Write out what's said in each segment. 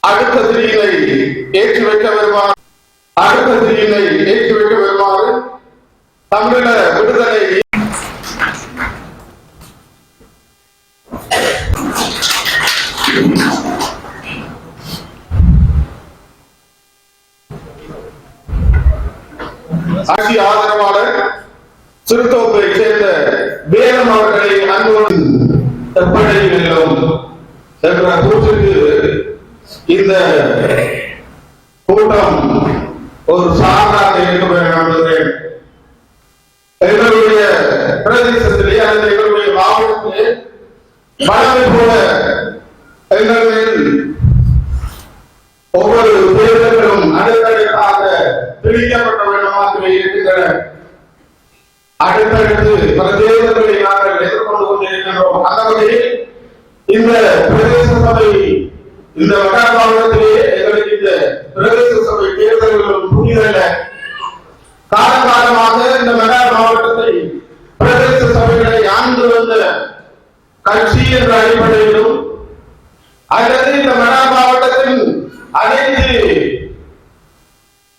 அடுத்த திரியினை ஏற்றி வைக்க வருமாறு தமிழீழ விடுதலை ஆட்சி ஆதரவாளர் சிறுத்தோப்பை சேர்ந்த வேலம் அவர்களை அன்போடு என்ற கூற்றுக்கு இந்த கூட்டம் ஒரு சான்றாக இருக்க வேண்டும். எங்களுடைய பிரதேசத்திலே அல்லது எங்களுடைய மாவட்டத்திலே வளமை போல எங்களில் ஒவ்வொரு தேர்தல்களும் அடுத்தடுத்தாக பிரிக்கப்பட்ட விதமாகவே இருக்கின்றன. அடுத்தடுத்து பல தேர்தல்களை நாங்கள் எதிர்கொண்டு கொண்டிருக்கின்றோம். அந்த வகையில் இந்த பிரதேச சபை இந்த வட மாவட்டத்திலே எங்களுக்கு இந்த பிரதேச சபை தேர்தல்களும் புதிதல்ல. காலகாலமாக இந்த வட மாவட்டத்தை பிரதேச சபைகளை ஆண்டு வந்த கட்சி என்ற அடிப்படையிலும் அல்லது இந்த வட மாவட்டத்தின் அனைத்து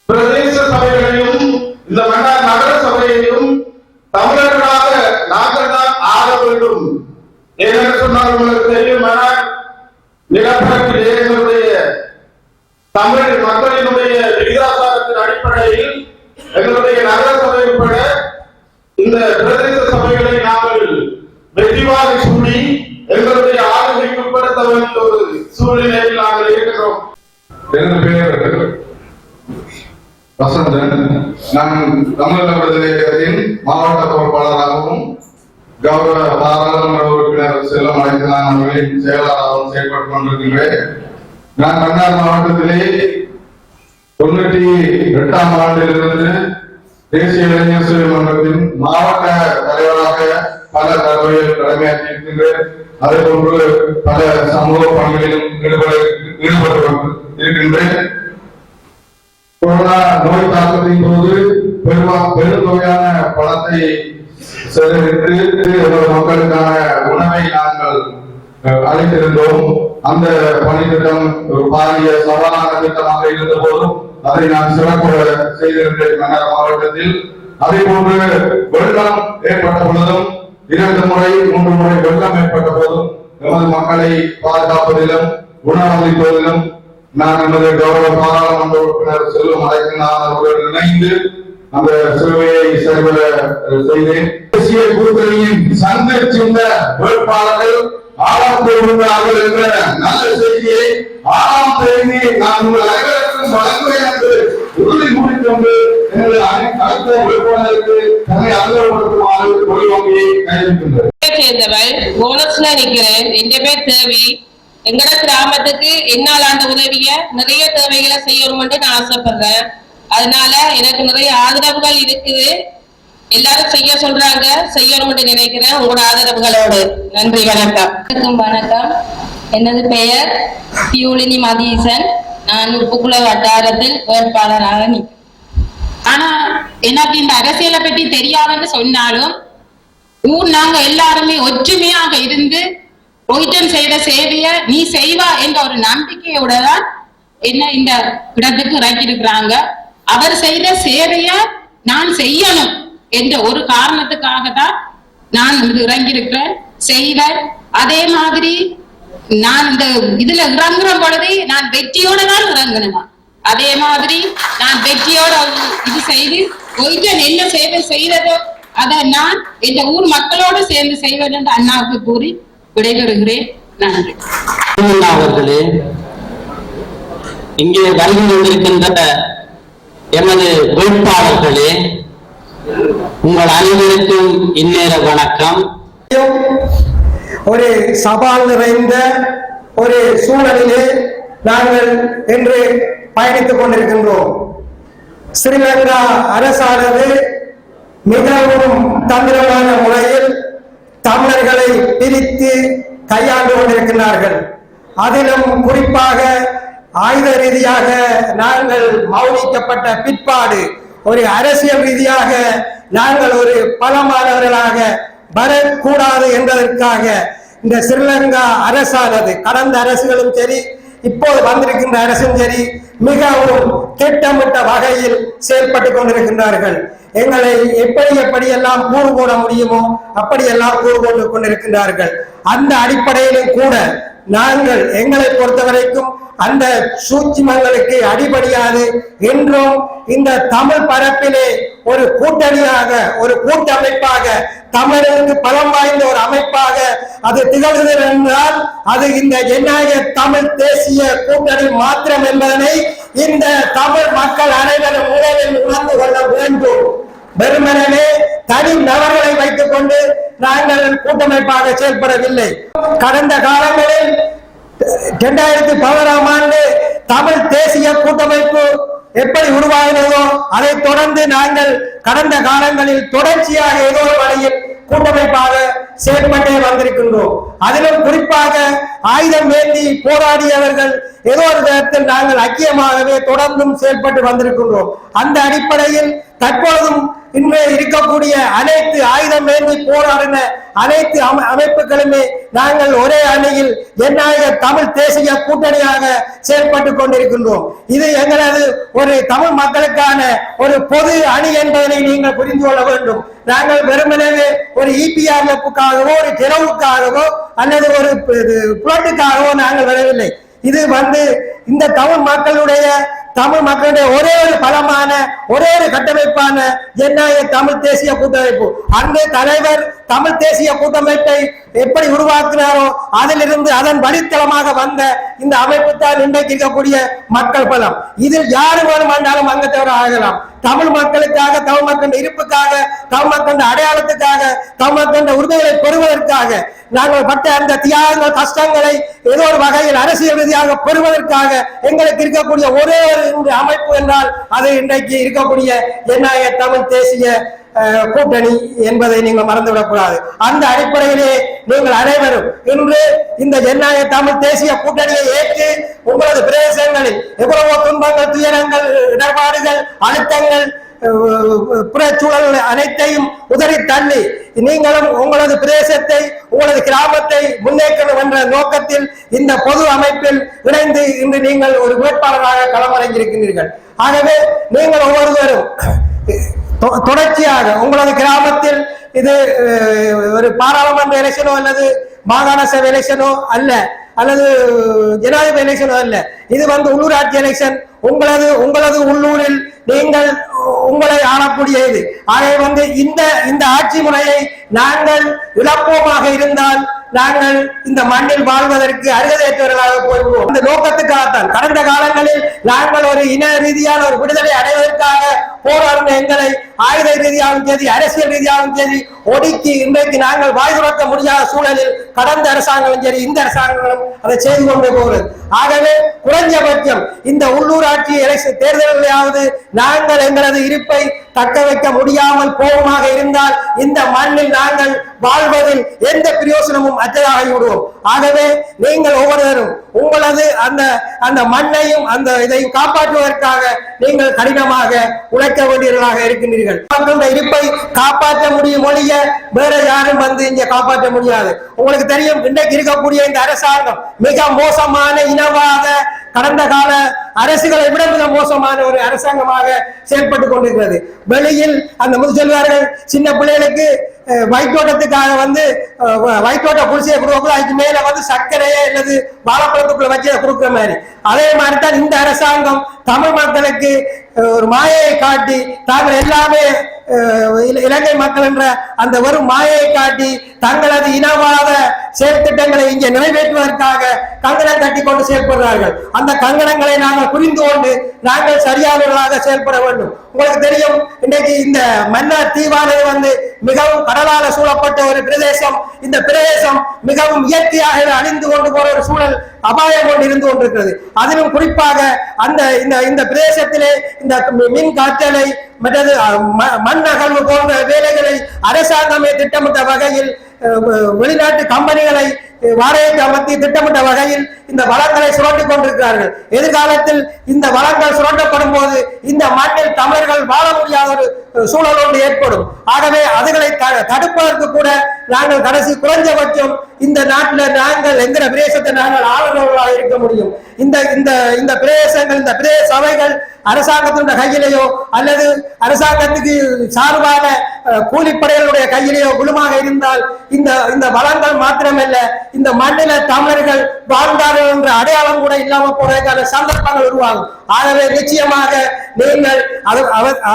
பிரதேச சபைகளையும் இந்த வட நகர சபையையும் தமிழர்களாக நாங்கள் தான் ஆள வேண்டும். ஏனென்று சொன்னால் உங்களுக்கு தெரியும், நிலப்பரப்பில் எங்களுடைய தமிழ் மக்களினுடைய விகிதாசாரத்தின் அடிப்படையில் எங்களுடைய நகர சபை உட்பட இந்த பிரதேச சபைகளை நாங்கள் வெற்றிவாக சூடி எங்களுடைய ஆளுமைக்கு உட்படுத்த வேண்டிய ஒரு சூழ்நிலையில் நாங்கள் இருக்கிறோம். எனது பெயர் வசந்தன். நான் தமிழக விடுதலை கட்சியின் மாவட்ட பொறுப்பாளராகவும் கௌரவ பாராளுமன்ற உறுப்பினர் செல்லம் அழைத்தலான் அவர்களின் செயலாளராகவும் செயல்பட்டுக் கொண்டிருக்கின்றேன். நான் மன்னார் மாவட்டத்திலே 98ஆம் ஆண்டிலிருந்து தேசிய இளைஞர் சேவை மன்றத்தின் மாவட்ட தலைவராக பல தடவைகள் கடமையாற்றி இருக்கின்றேன். அதே போன்று பல சமூக பணிகளிலும் ஈடுபட்டு இருக்கின்றேன். கொரோனா நோய் தாக்கத்தின் போது பெருந்தொகையான பணத்தை செலவிட்டு மக்களுக்கான உணவை நாங்கள் அளித்திருந்தோம். அந்த பணித்திட்டம் ஒரு பாரிய சவாலான திட்டமாக இருந்த போதும் அதை நான் சிறப்புற செய்திருந்தேன் மன்னார் மாவட்டத்தில். அதே போன்று வெள்ளம் ஏற்பட்ட பொழுதும் 2 முறை 3 முறை வெள்ளம் ஏற்பட்ட போதும் எமது மக்களை பாதுகாப்பதிலும் உணவளிப்பதிலும் நான் நமது கௌரவ பாராளுமன்ற உறுப்பினர் செல்வம் அழைக்கிறார் அவர்கள் இணைந்து அந்த சேவையை செயல்பட செய்தேன். தேசிய கூட்டணியின் சந்தை சின்ன வேட்பாளர்கள் ஆறாம் தேர்ந்தார்கள் என்ற நல்ல செய்தியை 6ஆம் தேதி நான் உங்கள் அனைவருக்கும் வழங்குவேன் என்று உறுதி கூறிக்கொண்டு எனது அடுத்த வேட்பாளருக்கு தன்னை அறிமுகப்படுத்துமாறு தொழில் வங்கியை கையளிக்கின்றனர். சேர்ந்தவள் போனஸ்ல நிக்கிறேன். என் பேர் தேவி. எங்கட கிராமத்துக்கு என்னால் ஆண்ட உதவிய நிறைய தேவைகளை செய்யணும்னு நான் ஆசைப்படுறேன். அதனால எனக்கு நிறைய ஆதரவுகள் இருக்குது. எல்லாரும் செய்ய சொல்றாங்க, செய்யணும்னு நினைக்கிறேன். உங்களோட ஆதரவுகளோடு. நன்றி, வணக்கம். வணக்கம். எனது பெயர் பியூலினி மதீசன். நான் உப்புக்குள வட்டாரத்தில் வேட்பாளராக நிற்கிறேன். ஆனா எனக்கு இந்த அரசியலை பற்றி தெரியாதுன்னு சொன்னாலும் நாங்க எல்லாருமே ஒற்றுமையாக இருந்து ரோஹிதன் செய்த சேவைய நீ செய்வா என்ற ஒரு நம்பிக்கையோட தான் என்ன இந்த இடத்துக்கு இறக்கி இருக்கிறாங்க. அவர் செய்த சேவைய நான் செய்யணும் என்ற ஒரு காரணத்துக்காக தான் நான் இறங்கி இருக்கிறேன், செய்வேன். அதே மாதிரி நான் இந்த இதுல இறங்குற பொழுது நான் வெற்றியோட தான் இறங்கணுமா. அதே மாதிரி நான் வெற்றியோட இது செய்து ரோஹிதன் என்ன சேவை செய்ததோ அதை நான் இந்த ஊர் மக்களோடு சேர்ந்து செய்வேன் என்று அண்ணாவுக்கு கூறி விடைபெறுகிறேன். நன்றி. அவர்களே, இங்கே வருகை கொண்டிருக்கின்ற எமது வேட்பாளர்களே, உங்கள் அனைவருக்கும் இந்நேர வணக்கம். ஒரு சவால் நிறைந்த ஒரு சூழலிலே நாங்கள் இன்று பயணித்துக் கொண்டிருக்கின்றோம். ஸ்ரீலங்கா அரசானது மிகவும் தந்திரமான முறையில் தமிழர்களை பிரித்து கையாண்டு கொண்டிருக்கிறார்கள். அதிலும் குறிப்பாக ஆயுத ரீதியாக நாங்கள் மௌனிக்கப்பட்ட பிற்பாடு ஒரு அரசியல் ரீதியாக நாங்கள் ஒரு பலமானவர்களாக வரக்கூடாது என்பதற்காக இந்த ஸ்ரீலங்கா அரசானது கடந்த அரசுகளும் சரி இப்போது வந்திருக்கின்ற அரசும் சரி மிகவும் திட்டமிட்ட வகையில் செயல்பட்டுக் கொண்டிருக்கின்றார்கள். எங்களை எப்படி எல்லாம் கூறு போட முடியுமோ அப்படியெல்லாம் கூறு போட்டு கொண்டிருக்கின்றார்கள். அந்த அடிப்படையிலும் கூட நாங்கள் எங்களை பொறுத்தவரைக்கும் அந்த சூட்சுமங்களுக்கு அடிபடியாது என்றும் இந்த தமிழ் பரப்பிலே ஒரு கூட்டணியாக ஒரு கூட்டமைப்பாக தமிழுக்கு பலம் வாய்ந்த ஒரு அமைப்பாக அது திகழ்கிறது என்றால் அது இந்த ஜனநாயக தமிழ் தேசிய கூட்டணி மாத்திரம் என்பதனை இந்த தமிழ் மக்கள் அனைவரும் முதலில் உணர்ந்து கொள்ள வேண்டும். வெறுமனே தனி நபர்களை வைத்துக் கொண்டு நாங்கள் கூட்டமைப்பாக செயல்படவில்லை. கடந்த காலங்களில் 2011ஆம் ஆண்டு தமிழ் தேசிய கூட்டமைப்பு எப்படி உருவாகினதோ அதை தொடர்ந்து நாங்கள் கடந்த காலங்களில் தொடர்ச்சியாக ஏதோ ஒரு வழியில் கூட்டமைப்பாக செயல்பட்டே வந்திருக்கின்றோம். அதிலும் குறிப்பாக ஆயுதம் ஏந்தி போராடியவர்கள் ஏதோ ஒரு விதத்தில் நாங்கள் ஐக்கியமாகவே தொடர்ந்தும் செயல்பட்டு வந்திருக்கின்றோம். அந்த அடிப்படையில் தற்பொழுதும் இன்று இருக்கக்கூடிய அனைத்து ஆயுதம் ஏந்தி போராடின அனைத்து அமைப்புகளுமே நாங்கள் ஒரே அணியில் ஜனநாயக தமிழ் தேசிய கூட்டணியாக செயல்பட்டுக் கொண்டிருக்கின்றோம். இது எங்களது ஒரு தமிழ் மக்களுக்கான ஒரு பொது அணி என்பதனை நீங்கள் புரிந்து கொள்ள வேண்டும். நாங்கள் வெறுமனவே ஒரு EPRFக்காகவோ ஒரு திறவுக்காகவோ அல்லது ஒரு புலட்டுக்காகவோ நாங்கள் வரவில்லை. இது இந்த தமிழ் மக்களுடைய ஒரே ஒரு பலமான ஒரே ஒரு கட்டமைப்பான ஜனநாயக தமிழ் தேசிய கூட்டமைப்பு. அந்த தலைவர் தமிழ் தேசிய கூட்டமைப்பை எப்படி உருவாக்கினாரோ அதிலிருந்து அதன் வழித்தளமாக வந்த இந்த அமைப்பு தான் இன்றைக்கு இருக்கக்கூடிய மக்கள் பலம். இதில் யாரு வேணுமானாலும் அங்கத்தவர ஆகலாம். தமிழ் மக்களுக்காக, தமிழ் மக்களின் இருப்புக்காக, தமிழ் மக்களின் அடையாளத்துக்காக, தமிழ் மக்களின் உரிமைகளை பெறுவதற்காக நாங்கள் பட்ட அந்த தியாகங்கள் கஷ்டங்களை ஏதோ ஒரு வகையில் அரசியல் ரீதியாக பெறுவதற்காக எங்களுக்கு இருக்கக்கூடிய ஒரே ஒரு அமைப்பு என்றால் அது இன்றைக்கு இருக்கக்கூடிய ஜனநாயக தமிழ் தேசிய கூட்டணி என்பதை நீங்கள் மறந்துவிடக்கூடாது. அந்த அடிப்படையிலே நீங்கள் அனைவரும் இன்று இந்த ஜனநாயக தமிழ் தேசிய கூட்டணியை ஏற்று உங்களது பிரதேசங்களில் எவ்வளவோ துன்பங்கள், துயரங்கள், இடர்பாடுகள், அழுத்தங்கள், புறச்சூழல் அனைத்தையும் உதறி தள்ளி நீங்களும் உங்களது பிரதேசத்தை, உங்களது கிராமத்தை முன்னேற்றம் என்ற நோக்கத்தில் இந்த பொது அமைப்பில் இணைந்து இன்று நீங்கள் ஒரு வேட்பாளராக களமிறங்கியிருக்கிறீர்கள். ஆகவே நீங்கள் ஒவ்வொருவரும் தொடர்ச்சியாக உங்களது கிராமத்தில் இது ஒரு பாராளுமன்ற எலெக்ஷனோ அல்லது மாகாண சபை எலெக்ஷனோ அல்லது ஜனாதிபதி எலெக்ஷனோ அல்ல, இது உள்ளூராட்சி எலெக்ஷன். உங்களது உள்ளூரில் நீங்கள் உங்களை ஆளக்கூடியது. ஆகவே இந்த ஆட்சி முறையை நாங்கள் இழப்போமாக இருந்தால் நாங்கள் இந்த மண்ணில் வாழ்வதற்கு அருகதையற்றவர்களாக போய்விடுவோம். இந்த நோக்கத்துக்காகத்தான் கடந்த காலங்களில் நாங்கள் ஒரு இன ரீதியான ஒரு விடுதலை அடைவதற்காக போராடின எங்களை ஆயுத ரீதியாகவும் சரி, அரசியல் ரீதியாகவும் சரி ஒடுக்கி இன்றைக்கு நாங்கள் வாய் துறக்க முடியாத சூழலில் கடந்த அரசாங்கம் சரி, இந்த அரசாங்கங்களும் அதை செய்து கொண்டு போகிறது. ஆகவே குறைஞ்சபட்சம் இந்த உள்ளூராட்சி எலெக்ஷன் தேர்தல்களையாவது நாங்கள் எங்களது இருப்பை தக்க வைக்க முடியாமல் போவமாக இருந்தால் இந்த மண்ணில் நாங்கள் வாழ்வதில் எந்த பிரயோசனமும் அற்றதாகி விடுவோம். ஆகவே நீங்கள் ஒவ்வொருவரும் உங்களது அந்த மண்ணையும் அந்த இதையும் காப்பாற்றுவதற்காக நீங்கள் கடினமாக உழைக்க வேண்டியவர்களாக இருக்கின்றீர்கள். மக்களுடைய இருப்பை காப்பாற்ற முடியும் ஒழிய வேற யாரும் இங்கே காப்பாற்ற முடியாது. உங்களுக்கு தெரியும், இன்றைக்கு இருக்கக்கூடிய இந்த அரசாங்கம் மிக மோசமான இனவாத கடந்த கால அரசுகளை விட மிக மோசமான ஒரு அரசாங்கமாக செயல்பட்டுக் கொண்டிருக்கிறது. வெளியில் அந்த முதல்வர்கள் சின்ன பிள்ளைகளுக்கு வயிற்றோட்டத்துக்காக வயிற்றோட்ட குடிசையை கொடுக்க அதுக்கு மேல சர்க்கரையே அல்லது வாழைப்பழத்துக்குள்ள வச்சு கொடுக்குற மாதிரி, அதே மாதிரி தான் இந்த அரசாங்கம் தமிழ் மக்களுக்கு ஒரு மாயையை காட்டி தாங்கள் எல்லாமே இலங்கை மக்கள் என்ற அந்த வெறும் மாயையை காட்டி தங்களது இனவாத செயற்திட்டங்களை இங்கே நிறைவேற்றுவதற்காக கங்கணம் கட்டி கொண்டு செயல்படுறார்கள். அந்த கங்கணங்களை நாங்கள் புரிந்து கொண்டு நாங்கள் சரியானவர்களாக செயல்பட வேண்டும். உங்களுக்கு தெரியும், இன்றைக்கு இந்த மன்னார் தீவானது மிகவும் கடலால சூழப்பட்ட ஒரு பிரதேசம். இந்த பிரதேசம் மிகவும் இயற்கையாக அழிந்து கொண்டு போற ஒரு சூழல் அபாயம் கொண்டு இருந்து கொண்டிருக்கிறது. அதிலும் குறிப்பாக இந்த பிரதேசத்திலே இந்த மின் காற்றலை மற்றது மண் அகழ்வு போன்ற வேலைகளை அரசாங்கமே திட்டமிட்ட வகையில் வெளிநாட்டு கம்பெனிகளை வாடகைக்கு அமர்த்தி திட்டமிட்ட வகையில் இந்த வளங்களை சுரண்டிக் கொண்டிருக்கிறார்கள். எதிர்காலத்தில் இந்த வளங்கள் சுரண்டப்படும் போது இந்த மண்ணில் தமிழர்கள் வாழ முடியாத ஒரு சூழல் ஒன்று ஏற்படும். ஆகவே அதுகளை தடுப்பதற்கு கூட நாங்கள் கடைசி குறைஞ்சபட்சம் இந்த நாட்டில் நாங்கள் என்கிற பிரதேசத்தை நாங்கள் ஆளுநர்களாக இருக்க முடியும். இந்த பிரதேசங்கள், இந்த பிரதேச சபைகள் அரசாங்கத்தினுடைய கையிலேயோ அல்லது அரசாங்கத்துக்கு சார்பான கூலிப்படைகளுடைய கையிலேயோ குழுமாக இருந்தால் இந்த வளங்கள் மாத்திரமல்ல, இந்த மண்ணில தமிழர்கள் வாழ்ந்தார்கள் என்ற அடையாளம் கூட இல்லாமல் போவதற்கான சந்தர்ப்பங்கள் உருவாகும். ஆகவே நிச்சயமாக நீங்கள்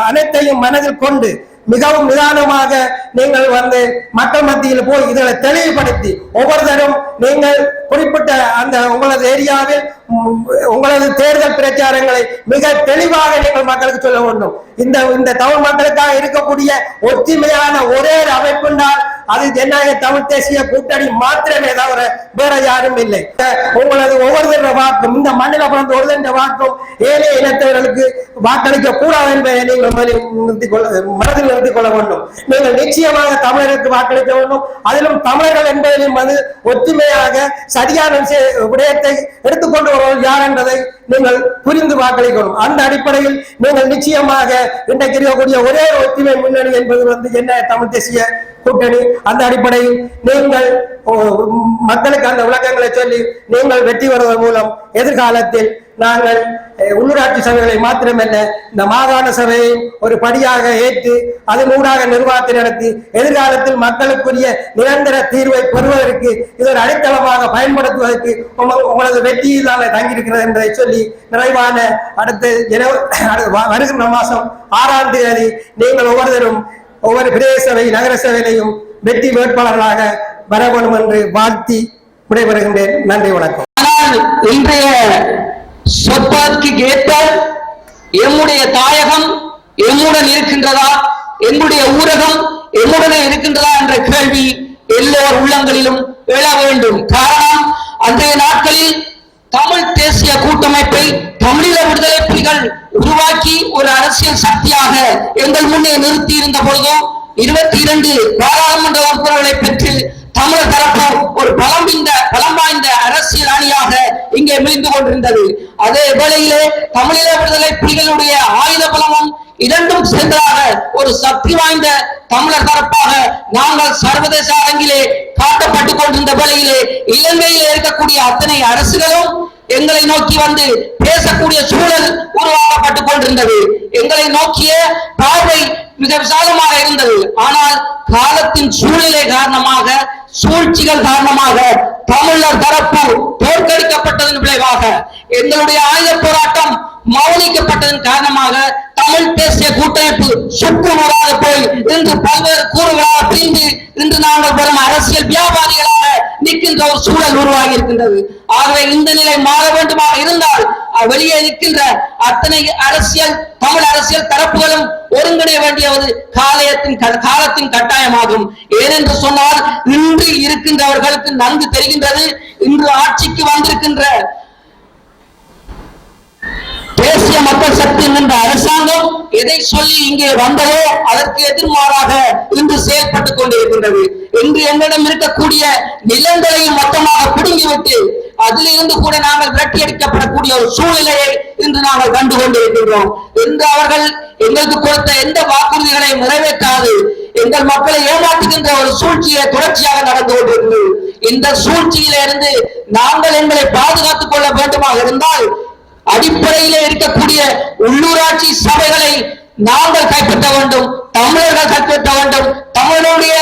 அனைத்தையும் மனதில் கொண்டு மிகவும் நிதானமாக நீங்கள் மக்கள் மத்தியில் போய் இதனை தெளிவுபடுத்தி ஒவ்வொருத்தரும் நீங்கள் குறிப்பிட்ட அந்த உங்களது ஏரியாவில் உங்களது தேர்தல் பிரச்சாரங்களை மிக தெளிவாக நீங்கள் மக்களுக்கு சொல்ல வேண்டும். இந்த தமிழ் மக்களுக்காக இருக்கக்கூடிய ஒற்றுமையான ஒரே அமைப்புண்டால் அது ஜனநாயக தமிழ் தேசிய கூட்டணி மாத்திரமே தவிர வேற யாரும் இல்லை. உங்களது ஒவ்வொருத்தர வாக்கும், இந்த மண்ணில் பிறந்த ஒருத்தர வாக்கும் ஏழைய இனத்தவர்களுக்கு வாக்களிக்க கூடாது என்பதை நீங்கள் மனதில் நிறுத்திக் கொள்ள வேண்டும். நீங்கள் நிச்சயமாக தமிழருக்கு வாக்களிக்க வேண்டும். அதிலும் தமிழர்கள் என்பதிலும் ஒற்றுமையாக சரியான விடயத்தை எடுத்துக்கொண்டு வருவது யார் என்பதை நீங்கள் புரிந்து வாக்களிக்கணும். அந்த அடிப்படையில் நீங்கள் நிச்சயமாக இன்றைக்கு இருக்கக்கூடிய ஒரே ஒற்றுமை முன்னணி என்பது என்ன தமிழ் தேசிய கூட்டணி. அந்த அடிப்படையில் நீங்கள் மக்களுக்கு அந்த விளக்கங்களை சொல்லி நீங்கள் வெற்றி வருவதன் மூலம் எதிர்காலத்தில் நாங்கள் உள்ளூராட்சி சபைகளை மாத்திரமல்ல இந்த மாகாண சபையை ஒரு படியாக ஏற்று அதனூடாக நிர்வாகத்தை நடத்தி எதிர்காலத்தில் மக்களுக்குரிய நிரந்தர தீர்வை பெறுவதற்கு இதன் அடித்தளமாக பயன்படுத்துவதற்கு உங்களது வெற்றியிலான தங்கியிருக்கிறது என்பதை சொல்லி நிறைவான வருகின்ற மாதம் 6ஆம் தேதி நீங்கள் ஒவ்வொருத்தரும் ஒவ்வொரு பிரதேச சபை நகர சபையிலையும் வெற்றி வேட்பாளர்களாக வர வேண்டும் என்று வாழ்த்தி விடைபெறுகின்றேன். நன்றி, வணக்கம். ஆனால் இன்றைய சொற்பதற்கு ஏற்ப எம்முடைய தாயகம் எம்முடன் இருக்கின்றதா, எம்முடைய ஊரகம் எம்முடனே இருக்கின்றதா என்ற கேள்வி எல்லோர் உள்ளங்களிலும் எழ வேண்டும். காரணம், அன்றைய நாட்களில் தமிழ் தேசிய கூட்டமைப்பை தமிழீழ விடுதலை புலிகள் உருவாக்கி ஒரு அரசியல் சக்தியாக எங்கள் முன்னே நிறுத்தி இருந்த பொழுதும் 22 பாராளுமன்ற உறுப்பினர்களை பெற்று தமிழர் தரப்பு ஒரு பலம் வாய்ந்த அரசியல் அணியாக இங்கே மிளிந்து கொண்டிருந்தது. அதே வேளையிலே தமிழீழ விடுதலை புலிகளுடைய ஆயுத பலமும் இரண்டும் சேர்ந்ததாக ஒரு சக்தி வாய்ந்த தமிழர் தரப்பாக நாங்கள் சர்வதேச அரங்கிலே காட்டப்பட்டுக் கொண்டிருந்த வேளையிலே இலங்கையில் இருக்கக்கூடிய அத்தனை அரசுகளும் எங்களை நோக்கி வந்து பேசக்கூடிய சூழல் உருவாக்கப்பட்டுக் கொண்டிருந்தது. எங்களை நோக்கிய பார்வை மிக விசாலமாக இருந்தது. ஆனால் காலத்தின் சூழ்நிலை காரணமாக, சூழ்ச்சிகள் காரணமாக தமிழர் தரப்பு தோற்கடிக்கப்பட்டதன் விளைவாக எங்களுடைய ஆயுத போராட்டம் மௌனிக்கப்பட்டதன் காரணமாக தமிழ் தேசிய கூட்டமைப்பு சுக்குநூறாக போய் இன்று பல்வேறு கூறுகளாக பிரிந்து இன்று நாங்கள் பெறும் அரசியல் வியாபாரிகளாக நிற்கின்ற ஒரு சூழல் உருவாகி இருக்கின்றது. ஆகவே இந்த நிலை மாற வேண்டுமாக இருந்தால் வெளியே நிற்கின்ற அத்தனை தமிழ் அரசியல் தரப்புகளும் ஒருங்கிணைய வேண்டியது காலத்தின் கட்டாயமாகும். ஏனென்று சொன்னால் இன்று இருக்கின்றவர்களுக்கு நன்கு தெரிகின்றது, இன்று ஆட்சிக்கு வந்திருக்கின்ற தேசிய மக்கள் சக்தி என்ற அரசாங்கம் எதை சொல்லி இங்கே வந்ததோ அதற்கு எதிர்மாறாக இன்று செயல்பட்டுக் கொண்டிருக்கின்றது. இன்று எங்களிடம் இருக்கக்கூடிய நிலங்களையும் மொத்தமாக பிடுங்கிவிட்டு அதிலிருந்து கூட நாங்கள் விரட்டியடிக்கப்படக்கூடிய ஒரு சூழ்நிலையை இன்று நாங்கள் கண்டு கொண்டிருக்கின்றோம். இன்று அவர்கள் எங்களுக்கு கொடுத்த எந்த வாக்குறுதிகளை நிறைவேற்றாது எங்கள் மக்களை ஏமாற்றுகின்ற ஒரு சூழ்ச்சியை தொடர்ச்சியாக நடந்து கொண்டிருக்கிறது. இந்த சூழ்ச்சியிலிருந்து நாங்கள் எங்களை பாதுகாத்துக் கொள்ள வேண்டுமாக இருந்தால் அடிப்படையிலே இருக்கக்கூடிய உள்ளூராட்சி சபைகளை நாங்கள் கைப்பற்ற வேண்டும், தமிழர்கள் கைப்பற்ற வேண்டும். தமிழனுடைய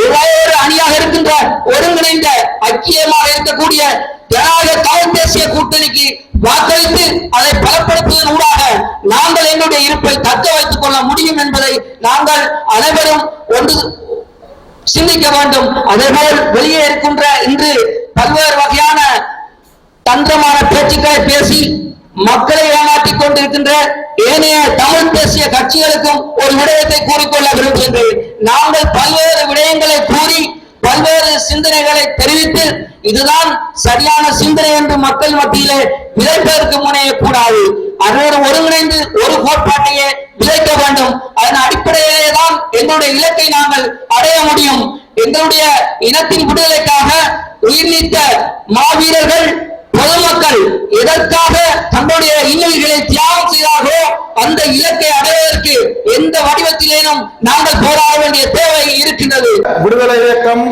ஒரே ஒரு அணியாக இருக்கின்ற ஒருங்கிணைந்த ஐக்கியமாக இருக்கக்கூடிய ஜனநாயக தமிழ் தேசிய கூட்டணிக்கு வாக்களித்து அதை பலப்படுத்துவதன் ஊடாக நாங்கள் எங்களுடைய இருப்பை தக்க வைத்துக் கொள்ள முடியும் என்பதை நாங்கள் அனைவரும் ஒன்று சிந்திக்க வேண்டும். அதேபோல் வெளியே இருக்கின்ற இன்று பல்வேறு வகையான தந்திரமான பேச்சுக்களை பேசி மக்களை ஏமாற்றிக் கொண்டிருக்கின்ற ஏனைய தமிழ் தேசிய கட்சிகளுக்கும் ஒரு விடயத்தை கூறிக்கொள்ள விரும்புகின்றேன். நாங்கள் பல்வேறு விடயங்களை கூறி பல்வேறு சிந்தனைகளை தெரிவித்து இதுதான் சரியான சிந்தனை என்று மக்கள் மத்தியிலே விதைப்பதற்கு முனையக்கூடாது. அதோடு ஒருங்கிணைந்து ஒரு கோட்பாட்டையே விதைக்க வேண்டும். அதன் அடிப்படையிலே தான் எங்களுடைய இலக்கை நாங்கள் அடைய முடியும். எங்களுடைய இனத்தின் விடுதலைக்காக உயிர் நீத்த மாவீரர்கள் பொதுமக்கள் எதற்காக தங்களுடைய இன்னுயிர்களை தியாகம் செய்தார்களோ அந்த இலக்கை அடைவதற்கு எந்த வடிவத்திலேனும் நாங்கள் போராட வேண்டிய தேவை இருக்கின்றது. விடுதலை இயக்கம்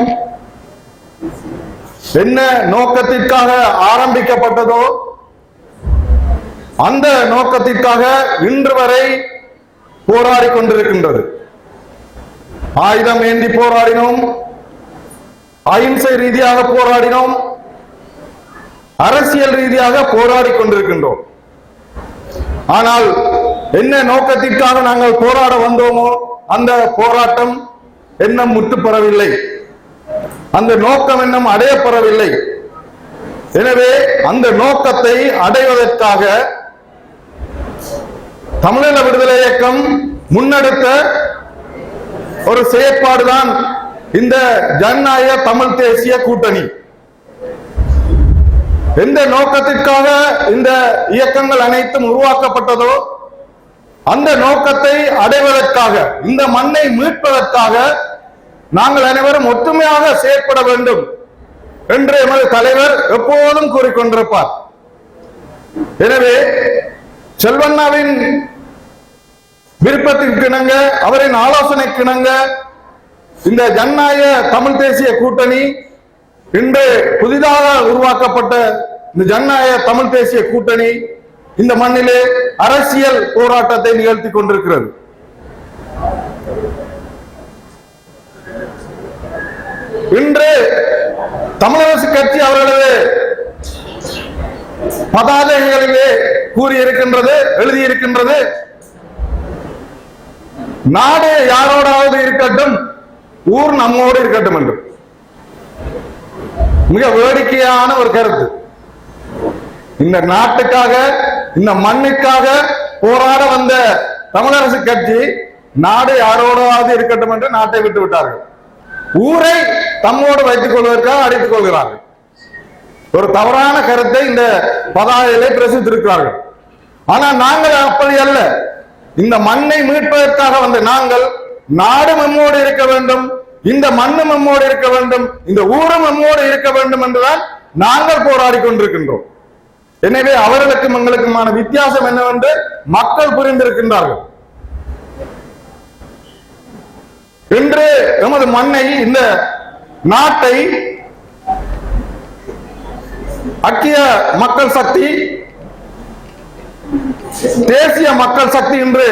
என்ன நோக்கத்திற்காக ஆரம்பிக்கப்பட்டதோ அந்த நோக்கத்திற்காக இன்று வரை போராடி கொண்டிருக்கின்றது. ஆயுதம் ஏந்தி போராடினோம், அகிம்சை ரீதியாக போராடினோம், அரசியல் ரீதியாக போராடி கொண்டிருக்கின்றோம். ஆனால் என்ன நோக்கத்திற்காக நாங்கள் போராட வந்தோமோ அந்த போராட்டம் இன்னும் முற்றுப்பெறவில்லை, அந்த நோக்கம் இன்னும் அடையப்பெறவில்லை. எனவே அந்த நோக்கத்தை அடைவதற்காக தமிழீழ விடுதலை இயக்கம் முன்னெடுத்த ஒரு செயற்பாடுதான் இந்த ஜனநாயக தமிழ் தேசிய கூட்டணி. எந்த நோக்கத்திற்காக இந்த இயக்கங்கள் அனைத்தும் உருவாக்கப்பட்டதோ அந்த நோக்கத்தை அடைவதற்காக, இந்த மண்ணை மீட்பதற்காக நாங்கள் அனைவரும் ஒற்றுமையாக செயற்பட வேண்டும் என்று எமது தலைவர் எப்போதும் கூறிக்கொண்டிருப்பார். எனவே செல்வண்ணாவின் விருப்பத்திற்கிணங்க, அவரின் ஆலோசனைக்கிணங்க இந்த ஜனநாயக தமிழ் தேசிய கூட்டணி இன்று புதிதாக உருவாக்கப்பட்ட இந்த ஜனநாயக தமிழ் தேசிய கூட்டணி இந்த மண்ணிலே அரசியல் போராட்டத்தை நிகழ்த்தி கொண்டிருக்கிறது. இன்று தமிழரசு கட்சி அவர்களது பதாதைகளிலே கூறியிருக்கின்றது, எழுதியிருக்கின்றது, நாடு யாரோடாவது இருக்கட்டும், ஊர் நம்மோடு இருக்கட்டும் என்று. மிக வேடிக்கையான ஒரு கருத்து. இந்த நாட்டுக்காக, இந்த மண்ணுக்காக போராட வந்த தமிழரசு கட்சி நாடு யாரோடாவது இருக்கட்டும் என்று நாட்டை விட்டு விட்டார்கள். ஊரை தம்மோடு வைத்துக் கொள்வதற்காக அடித்துக் கொள்கிறார்கள். ஒரு தவறான கருத்தை இந்த பதாகையிலே பிரசித்திருக்கிறார்கள். ஆனால் நாங்கள் அப்படி அல்ல. இந்த மண்ணை மீட்பதற்காக வந்த நாங்கள் நாடு நம்மோடு இருக்க வேண்டும், இந்த மண்ணு நம்மோடு இருக்க வேண்டும், இந்த ஊரும் நம்மோடு இருக்க வேண்டும் என்றுதான் நாங்கள் போராடி கொண்டிருக்கின்றோம். எனவே அவர்களுக்கும் எங்களுக்குமான வித்தியாசம் என்னவென்று மக்கள் புரிந்திருக்கின்றார்கள். இன்று எமது மண்ணை, இந்த நாட்டை ஐக்கிய மக்கள் சக்தி, தேசிய மக்கள் சக்தி இன்று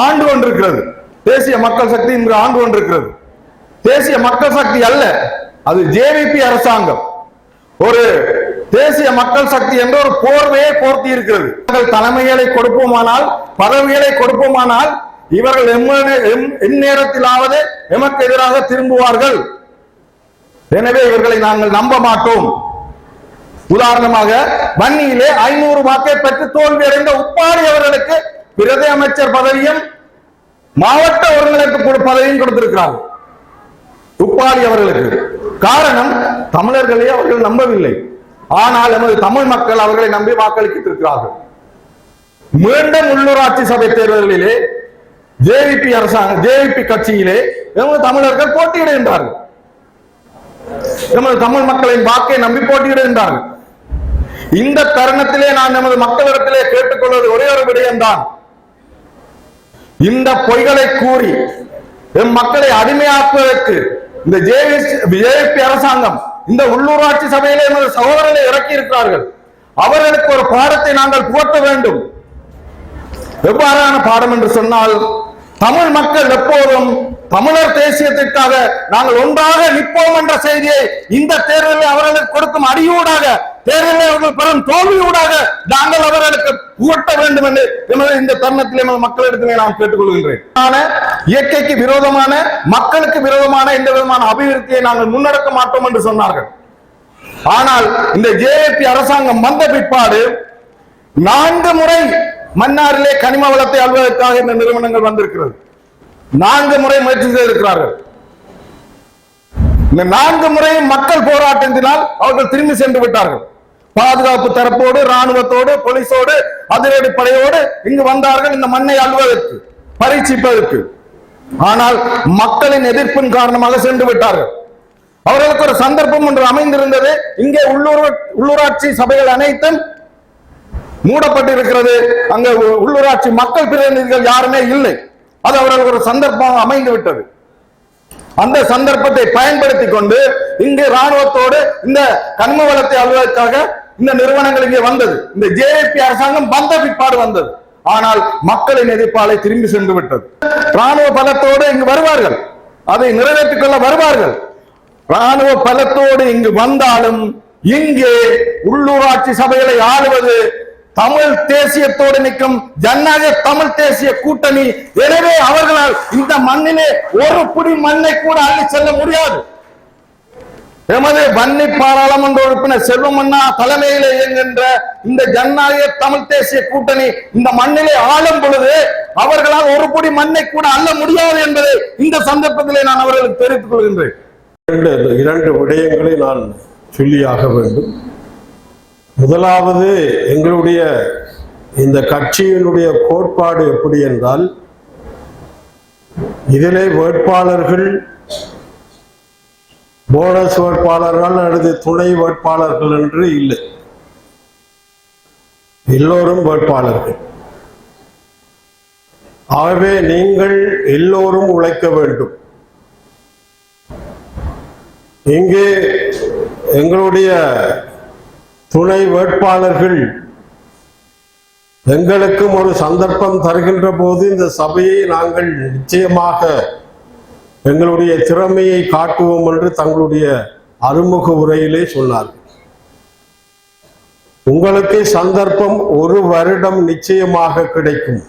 ஆண்டு கொண்டிருக்கிறது. தேசிய மக்கள் சக்தி இன்று ஆண்டு கொண்டிருக்கிறது. தேசிய மக்கள் சக்தி அல்ல, அது ஜேவிபி அரசாங்கம். ஒரு தேசிய மக்கள் சக்தி என்ற ஒரு போர்வையை போர்த்தி இருக்கிறது. தலைமைகளை கொடுப்போமானால், பதவிகளை கொடுப்போமானால் இவர்கள் எந்நேரத்திலாவது எமக்கு எதிராக திரும்புவார்கள். எனவே இவர்களை நாங்கள் நம்ப மாட்டோம். உதாரணமாக வன்னியிலே 500 வாக்கை பெற்று தோல்வி அடைந்த உப்பாடி அவர்களுக்கு பிரதி அமைச்சர் பதவியும் மாவட்ட ஒருங்கிணைப்பு பதவியும் கொடுத்திருக்கிறார்கள். உப்பாடி அவர்களுக்கு காரணம், தமிழர்களை அவர்கள் நம்பவில்லை. ஆனால் எமது தமிழ் மக்கள் அவர்களை நம்பி வாக்களித்திருக்கிறார்கள். மீண்டும் உள்ளூராட்சி சபை தேர்தல்களிலே ஜேவிபி அரசாங்கம், ஜேவிபி கட்சியிலே எமது தமிழர்கள் போட்டியிடுகின்றார்கள். எமது தமிழ் மக்களின் வாக்கை நம்பி போட்டியிடுகின்றார்கள். இந்த தருணத்திலே நான் நமது மக்களிடத்திலே கேட்டுக்கொள்வது ஒரே ஒரு விடயம்தான். இந்த பொய்களை கூறி எம் மக்களை அடிமையாக்குவதற்கு இந்த ஜேவிபி அரசாங்கம் இந்த உள்ளூராட்சி சபையிலே எமது சகோதரர்களை இறக்கி இருக்கிறார்கள். அவர்களுக்கு ஒரு பாடத்தை நாங்கள் புகட்ட வேண்டும். எவ்வாறான பாடம் என்று சொன்னால், தமிழ் மக்கள் எப்போதும் தமிழர் தேசியத்திற்காக நாங்கள் ஒன்றாக நிற்போம் என்ற செய்தியை இந்த தேர்தலில் அவர்களுக்கு கொடுக்கும் அடியூடாக, தேர்தலில் அவர்கள் பெறும் தோல்வியூடாக நாங்கள் அவர்களுக்கு புகட்ட வேண்டும் என்று இந்த தருணத்தில் எமது மக்களிடத்திலே நான் கேட்டுக்கொள்கின்றேன். இயற்கைக்கு விரோதமான, மக்களுக்கு விரோதமான எந்த விதமான அபிவிருத்தியை நாங்கள் முன்னெடுக்க மாட்டோம் என்று சொன்னார்கள். ஆனால் இந்த ஜேவிபி அரசாங்கம் வந்த பிற்பாடு 4 முறை மன்னாரிலே கனிம வளத்தை அள்வதற்காக இந்த நிறுவனங்கள் வந்திருக்கிறது. 4 முறை முயற்சி செய்திருக்கிறார்கள். இந்த 4 முறை மக்கள் போராட்டத்தினால் அவர்கள் திரும்பி சென்று விட்டார்கள். பாதுகாப்பு தரப்போடு, ராணுவத்தோடு, போலீஸோடு, அதிரடி படையோடு இங்கு வந்தார்கள் இந்த மண்ணை அள்வதற்கு, பரீட்சிப்பதற்கு. ஆனால் மக்களின் எதிர்ப்பின் காரணமாக சென்று விட்டார்கள். அவர்களுக்கு ஒரு சந்தர்ப்பம் ஒன்று அமைந்திருந்தது. இங்கே உள்ளூராட்சி சபைகள் அனைத்தும் மூடப்பட்டிருக்கிறது. அங்க உள்ளூராட்சி மக்கள் பிரதிநிதிகள் யாருமே இல்லை. அது அவர்களுக்கு ஒரு சந்தர்ப்பம் அமைந்து விட்டது. அந்த சந்தர்ப்பத்தை பயன்படுத்தி கொண்டு இங்கு ராணுவத்தோடு இந்த கனிம வளத்தை அலுவலகத்துக்காக இந்த நிறுவனங்கள் இங்கே வந்தது. இந்த ஜேஏபி அரசாங்கம் வந்த பிற்பாடு வந்தது. ஆனால் மக்களின் எதிர்ப்பாலை திரும்பி சென்று விட்டது. ராணுவ பலத்தோடு இங்கு வருவார்கள், அதை நிறைவேற்றிக் கொள்ள வருவார்கள். ராணுவ பலத்தோடு இங்கு வந்தாலும் இங்கே உள்ளூராட்சி சபைகளை ஆளுவது தமிழ் தேசியத்தோடு நிற்கும் ஜனநாயக தமிழ் தேசிய கூட்டணி. எனவே அவர்களால் இந்த மண்ணிலே ஒரு புடி மண்ணை கூட அள்ளி செல்ல முடியாது. எமது வன்னி பாராளுமன்ற உறுப்பினர் செல்வமண்ணா தலைமையிலே இயங்குகின்ற இந்த ஜனநாயக தமிழ் தேசிய கூட்டணி இந்த மண்ணிலே ஆளும் பொழுது அவர்களால் ஒரு புடி மண்ணை கூட அள்ள முடியாது என்பதை இந்த சந்தர்ப்பத்திலே நான் அவர்களுக்கு தெரிவித்துக் கொள்கின்றேன். இரண்டு விடயங்களை நான் சொல்லியாக வேண்டும். முதலாவது, எங்களுடைய இந்த கட்சியினுடைய கோட்பாடு எப்படி என்றால், இதிலே வேட்பாளர்கள் போனஸ் வேட்பாளர்கள் அல்லது துணை வேட்பாளர்கள் என்று இல்லை, எல்லோரும் வேட்பாளர்கள். ஆகவே நீங்கள் எல்லோரும் உழைக்க வேண்டும். இங்கே எங்களுடைய துணை வேட்பாளர்கள் எங்களுக்கும் ஒரு சந்தர்ப்பம் தருகின்ற போது இந்த சபையை நாங்கள் நிச்சயமாக எங்களுடைய திறமையை காட்டுவோம் என்று தங்களுடைய அறிமுக உரையிலே சொன்னார்கள். உங்களுக்கு சந்தர்ப்பம் ஒரு வருடம் நிச்சயமாக கிடைக்கும்,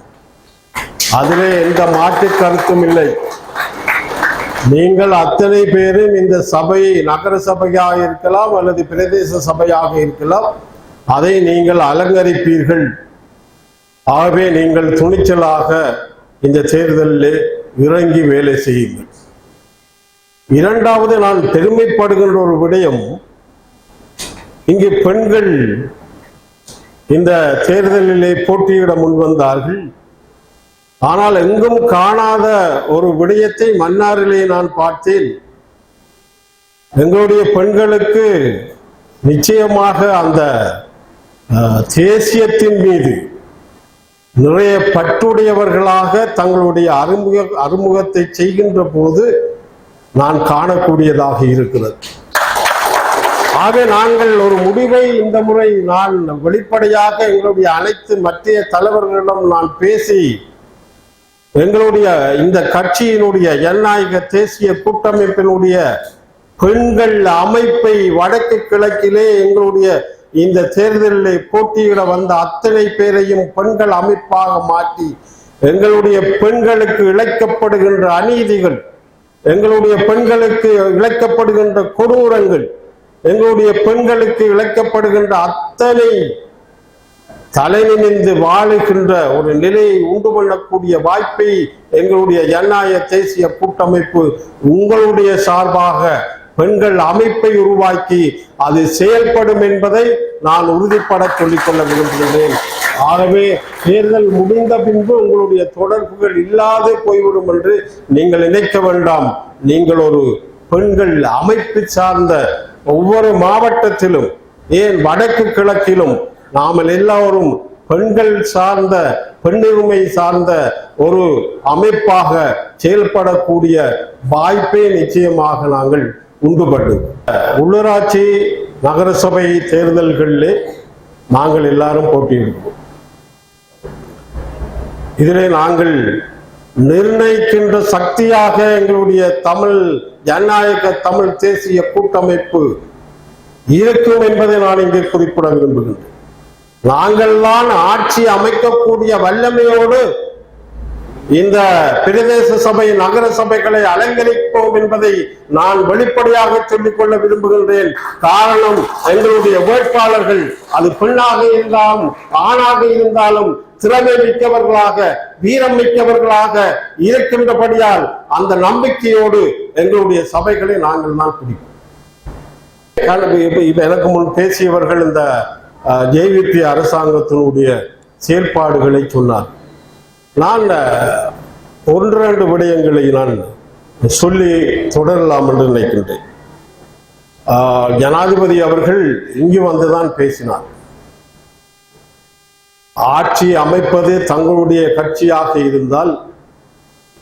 அதிலே எந்த மாற்று கருத்தும் இல்லை. நீங்கள் அத்தனை பேரும் இந்த சபையை நகர சபையாக இருக்கலாம் அல்லது பிரதேச சபையாக இருக்கலாம், அதை நீங்கள் அலங்கரிப்பீர்கள். ஆகவே நீங்கள் துணிச்சலாக இந்த தேர்தலில் இறங்கி வேலை செய்யுங்கள். இரண்டாவது, நான் பெருமைப்படுகின்ற ஒரு விடயம், இங்கு பெண்கள் இந்த தேர்தலிலே போட்டியிட முன்வந்தார்கள். ஆனால் எங்கும் காணாத ஒரு விடயத்தை மன்னாரிலே நான் பார்த்தேன். எங்களுடைய பெண்களுக்கு நிச்சயமாக அந்த தேசியத்தின் மீது நிறைய பற்றுடையவர்களாக தங்களுடைய அறிமுகத்தை செய்கின்ற போது நான் காணக்கூடியதாக இருக்கிறது. ஆக நாங்கள் ஒரு முடிவை இந்த முறை நான் வெளிப்படையாக எங்களுடைய அனைத்து மத்திய தலைவர்களிடம் நான் பேசி எங்களுடைய இந்த கட்சியினுடைய ஜனநாயக தேசிய கூட்டமைப்பினுடைய பெண்கள் அமைப்பை வடக்கு கிழக்கிலே எங்களுடைய இந்த தேர்தலில் போட்டியிட வந்த அத்தனை பேரையும் பெண்கள் அமைப்பாக மாற்றி எங்களுடைய பெண்களுக்கு இழைக்கப்படுகின்ற அநீதிகள், எங்களுடைய பெண்களுக்கு இழைக்கப்படுகின்ற கொடூரங்கள், எங்களுடைய பெண்களுக்கு இழைக்கப்படுகின்ற அத்தனை தலைநிமிர்ந்து வாழுகின்ற ஒரு நிலையை உண்டு பண்ணக்கூடிய வாய்ப்பை எங்களுடைய ஜனநாயக தேசிய கூட்டமைப்பு உங்களுடைய சார்பாக பெண்கள் அமைப்பை உருவாக்கி அது செயல்படும் என்பதை நான் உறுதிப்பட சொல்லிக்கொள்ள விரும்புகிறேன். ஆகவே தேர்தல் முடிந்த பின்பு உங்களுடைய தொடர்புகள் இல்லாது போய்விடும் என்று நீங்கள் நினைக்க வேண்டாம். நீங்கள் ஒரு பெண்கள் அமைப்பு சார்ந்த ஒவ்வொரு மாவட்டத்திலும், ஏன் வடக்கு கிழக்கிலும் நாமல் எல்லோரும் பெண்கள் சார்ந்த பெண்ணுரிமை சார்ந்த ஒரு அமைப்பாக செயல்படக்கூடிய வாய்ப்பை நிச்சயமாக நாங்கள் உண்டுபடுவோம். உள்ளூராட்சி நகரசபை தேர்தல்களிலே நாங்கள் எல்லாரும் போட்டியிடுவோம். இதிலே நாங்கள் நிர்ணயிக்கின்ற சக்தியாக எங்களுடைய தமிழ் ஜனநாயக தமிழ் தேசிய கூட்டமைப்பு இருக்கும் என்பதை நான் இங்கே குறிப்பிட விரும்புகின்றேன். நாங்கள் தான் ஆட்சி அமைக்கக்கூடிய வல்லமையோடு இந்த பிரதேச சபை நகர சபைகளை அலங்கரிப்போம் என்பதை நான் வெளிப்படையாக சொல்லிக்கொள்ள விரும்புகின்றேன். காரணம், எங்களுடைய வேட்பாளர்கள் அது பெண்ணாக இருந்தாலும் ஆணாக இருந்தாலும் திறமை மிக்கவர்களாக வீரம் மிக்கவர்களாக இருக்கின்றபடியால் அந்த நம்பிக்கையோடு எங்களுடைய சபைகளை நாங்கள் தான் பிடிப்போம். இப்ப எனக்கு முன் பேசியவர்கள் இந்த ஜேவிபி அரசாங்கத்தினுடைய செயல்பாடுகளை சொன்னார். நான் ஒன்று ரெண்டு விடயங்களை நான் சொல்லி தொடரலாம் என்று நினைக்கின்றேன். ஜனாதிபதி அவர்கள் இங்கு வந்துதான் பேசினார். ஆட்சி அமைப்பது தங்களுடைய கட்சியாக இருந்தால்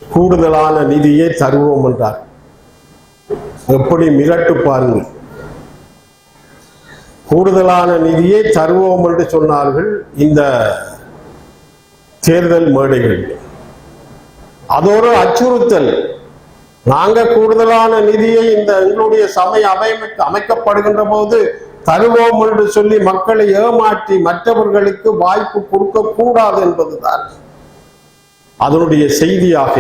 கூடுதலான நிதியை தருவோம் என்றார். எப்படி மிரட்டு பாருங்கள். கூடுதலான நிதியை தருவோம் என்று சொன்னார்கள் இந்த தேர்தல் மேடைகள். அதோடு அச்சுறுத்தல், நாங்க கூடுதலான நிதியை இந்த எங்களுடைய சபை அமைக்கப்படுகின்ற போது தருவோம் என்று சொல்லி மக்களை ஏமாற்றி மற்றவர்களுக்கு வாய்ப்பு கொடுக்க கூடாது என்பதுதான் அதனுடைய செய்தியாக.